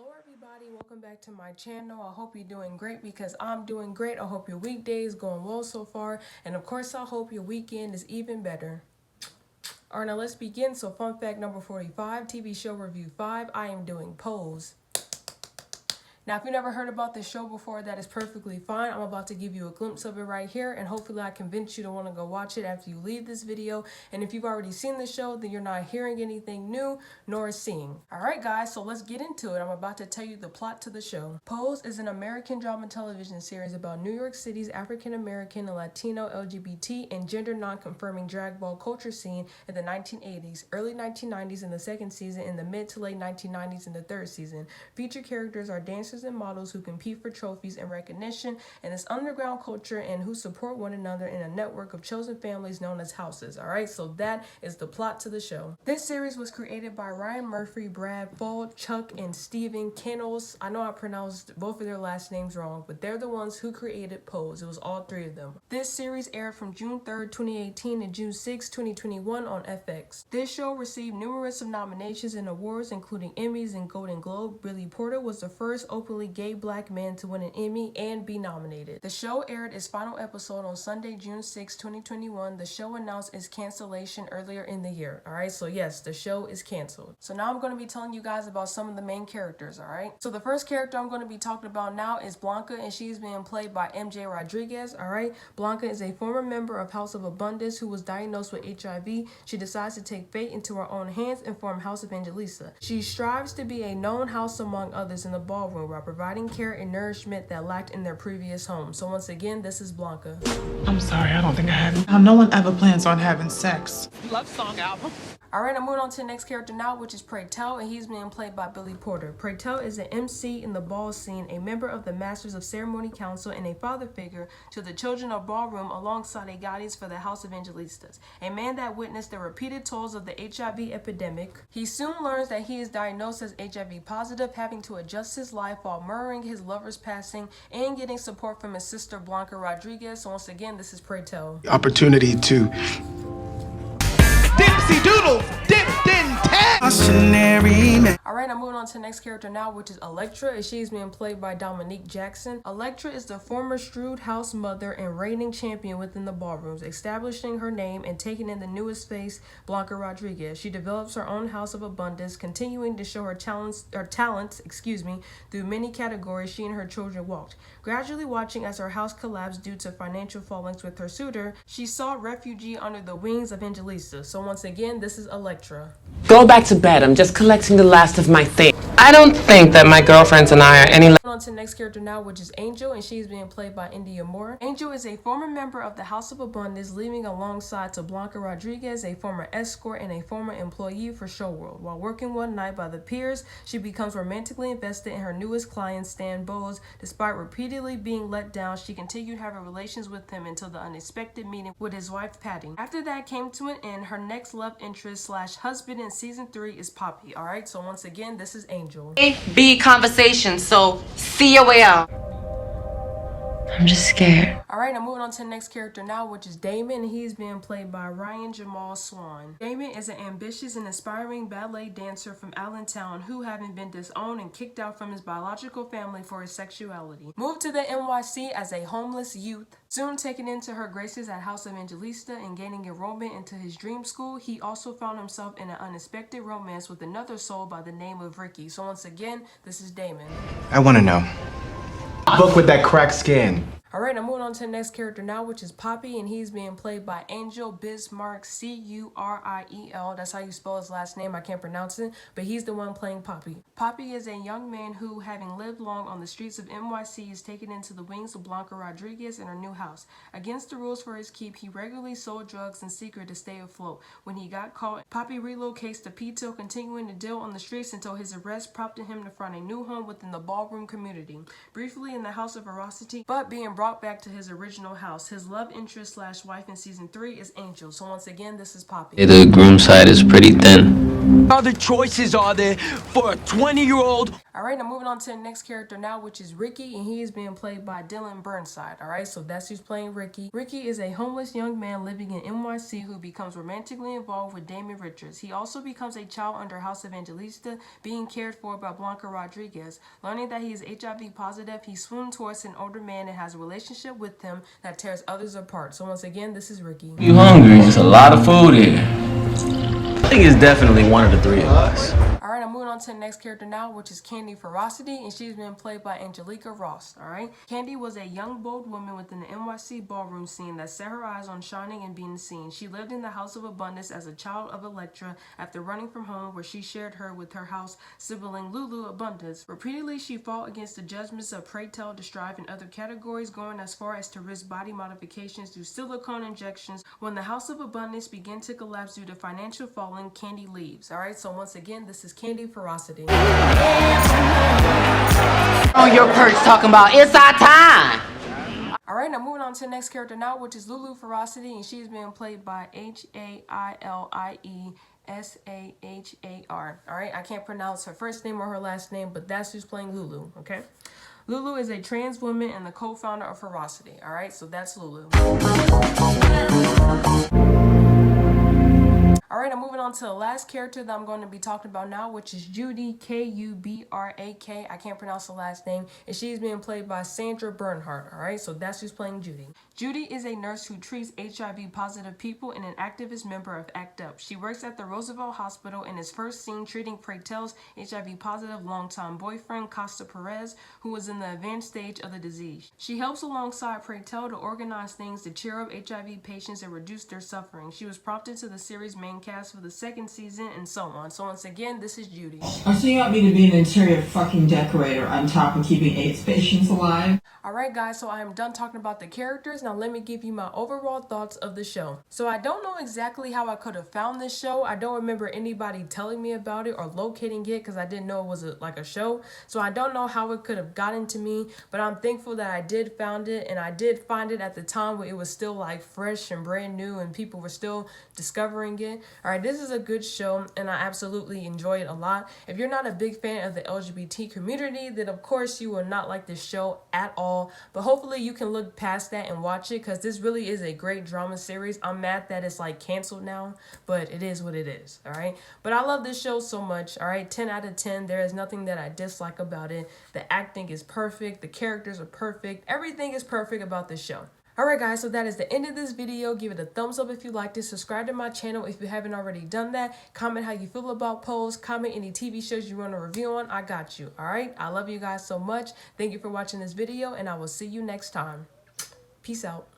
Hello everybody, welcome back to my channel. I hope you're doing great because I'm doing great. I hope your weekday is going well so far, and of course I hope your weekend is even better. Alright, now let's begin. So fun fact number 45, TV show review 5, I am doing Pose. Now, if you never heard about this show before, that is perfectly fine. I'm about to give you a glimpse of it right here, and hopefully I convince you to want to go watch it after you leave this video. And if you've already seen the show, then you're not hearing anything new nor seeing. Alright guys, so let's get into it. I'm about to tell you the plot to the show. Pose is an American drama television series about New York City's African American and Latino LGBT and gender non-confirming drag ball culture scene in the 1980s, early 1990s in the second season, and the mid to late 1990s in the third season. Featured characters are dancers and models who compete for trophies and recognition in this underground culture and who support one another in a network of chosen families known as houses. Alright, so that is the plot to the show. This series was created by Ryan Murphy, Brad Fall, Chuck, and Steven Kennels. I know I pronounced both of their last names wrong, but they're the ones who created Pose. It was all three of them. This series aired from June 3rd, 2018 to June 6, 2021 on FX. This show received numerous of nominations and awards, including Emmys and Golden Globe. Billy Porter was the first openly gay black man to win an Emmy and be nominated. The show aired its final episode on Sunday, June 6, 2021. The show announced its cancellation earlier in the year. Alright, so yes, the show is canceled. So now I'm going to be telling you guys about some of the main characters, alright? So the first character I'm going to be talking about now is Blanca, and she's being played by MJ Rodriguez, alright? Blanca is a former member of House of Abundance who was diagnosed with HIV. She decides to take fate into her own hands and form House of Angelista. She strives to be a known house among others in the ballroom while providing care and nourishment that lacked in their previous home. So once again, this is Blanca. I'm sorry, I don't think I have. No one ever plans on having sex. Love song album. Alright, I'm moving on to the next character now, which is Pray Tell, and he's being played by Billy Porter. Pray Tell is an MC in the ball scene, a member of the Masters of Ceremony Council, and a father figure to the children of ballroom alongside a guardians for the House of Angelistas, a man that witnessed the repeated tolls of the HIV epidemic. He soon learns that he is diagnosed as HIV positive, having to adjust his life while mourning his lover's passing and getting support from his sister Blanca Rodriguez. So once again, this is Pray Tell. Opportunity to Dipsy Doodles, dipped in tag. Alright, I'm moving on to the next character now, which is Elektra, and she's being played by Dominique Jackson. Elektra is the former shrewd house mother and reigning champion within the ballrooms, establishing her name and taking in the newest face, Blanca Rodriguez. She develops her own House of Abundance, continuing to show her talents through many categories she and her children walked. Gradually watching as her house collapsed due to financial fallings with her suitor, she sought refuge under the wings of Angelista. So once again, this is Elektra. Go back to bed. I'm just collecting the last of my things. I don't think that my girlfriends and I are any On to the next character now, which is Angel, and she's being played by India Moore. Angel is a former member of the House of Abundance, living alongside to Blanca Rodriguez, a former escort and a former employee for Showworld. While working one night by the piers, she becomes romantically invested in her newest client, Stan Bowles. Despite repeatedly being let down, she continued having relations with him until the unexpected meeting with his wife, Patty. After that came to an end, her next love interest slash husband in season 3 is Poppy. Alright, so once again, this is Angel. B conversation, so see your way out. I'm just scared. Alright, I'm moving on to the next character now, which is Damon, and he's being played by Ryan Jamal Swan. Damon is an ambitious and aspiring ballet dancer from Allentown who, having been disowned and kicked out from his biological family for his sexuality, moved to the NYC as a homeless youth. Soon taken into her graces at House of Angelista and gaining enrollment into his dream school, he also found himself in an unexpected romance with another soul by the name of Ricky. So once again, this is Damon. I want to know. Book with that cracked skin. Alright, I'm moving on to the next character now, which is Poppy, and he's being played by Angel Bismarck, Curiel. That's how you spell his last name. I can't pronounce it, but he's the one playing Poppy. Poppy is a young man who, having lived long on the streets of NYC, is taken into the wings of Blanca Rodriguez in her new house. Against the rules for his keep, he regularly sold drugs in secret to stay afloat. When he got caught, Poppy relocates to Pito, continuing to deal on the streets until his arrest prompted him to find a new home within the ballroom community. Briefly in the House of Veracity, but being brought back to his original house. His love interest slash wife in season 3 is Angel. So once again, this is Poppy. The groom side is pretty thin. other choices are there for a 20-year-old? Alright, now moving on to the next character now, which is Ricky, and he is being played by Dylan Burnside. Alright, so that's who's playing Ricky. Ricky is a homeless young man living in NYC who becomes romantically involved with Damon Richards. He also becomes a child under House Evangelista, being cared for by Blanca Rodriguez. Learning that he is HIV positive, he swoons towards an older man and has a relationship with him that tears others apart. So once again, this is Ricky. You hungry? There's a lot of food here. I think it's definitely one of the three of us. Alright, I'm moving on to the next character now, which is Candy Ferocity, and she's been played by Angelica Ross. Alright, Candy was a young, bold woman within the NYC ballroom scene that set her eyes on shining and being seen. She lived in the House of Abundance as a child of Elektra after running from home, where she shared her with her house sibling Lulu Abundance. Repeatedly, she fought against the judgments of Pray Tell to Strive in other categories, going as far as to risk body modifications through silicone injections. When the House of Abundance began to collapse due to financial falling, Candy leaves. Alright, so once again, this is Candy Ferocity. On your perch talking about it's our time. Alright, now moving on to the next character now, which is Lulu Ferocity, and she's being played by HailieSahar. Alright, I can't pronounce her first name or her last name, but that's who's playing Lulu, okay? Lulu is a trans woman and the co-founder of Ferocity. Alright, so that's Lulu. Alright, I'm moving on to the last character that I'm going to be talking about now, which is Judy, K-U-B-R-A-K. I can't pronounce the last name, and she's being played by Sandra Bernhardt. Alright, so that's who's playing Judy. Judy is a nurse who treats HIV positive people and an activist member of ACT UP. She works at the Roosevelt Hospital and is first seen treating Pray Tell's HIV positive longtime boyfriend, Costa Perez, who was in the advanced stage of the disease. She helps alongside Pray Tell to organize things to cheer up HIV patients and reduce their suffering. She was prompted to the series main cast for the second season and so on. So once again, this is Judy. Oh, so you want me to be an interior fucking decorator on top of keeping AIDS patients alive? Alright guys, so I am done talking about the characters. Now let me give you my overall thoughts of the show. So I don't know exactly how I could have found this show. I don't remember anybody telling me about it or locating it because I didn't know it was like a show. So I don't know how it could have gotten to me, but I'm thankful that I did found it, and I did find it at the time where it was still like fresh and brand new and people were still discovering it. Alright, this is a good show and I absolutely enjoy it a lot. If you're not a big fan of the LGBT community, then of course you will not like this show at all. But hopefully you can look past that and watch it, because this really is a great drama series. I'm mad that it's like canceled now, but it is what it is. Alright, but I love this show so much. Alright, 10 out of 10. There is nothing that I dislike about it. The acting is perfect, the characters are perfect, everything is perfect about this show. Alright guys, so that is the end of this video. Give it a thumbs up if you liked it. Subscribe to my channel if you haven't already done that. Comment how you feel about polls. Comment any TV shows you want a review on. I got you. Alright, I love you guys so much. Thank you for watching this video, and I will see you next time. Peace out.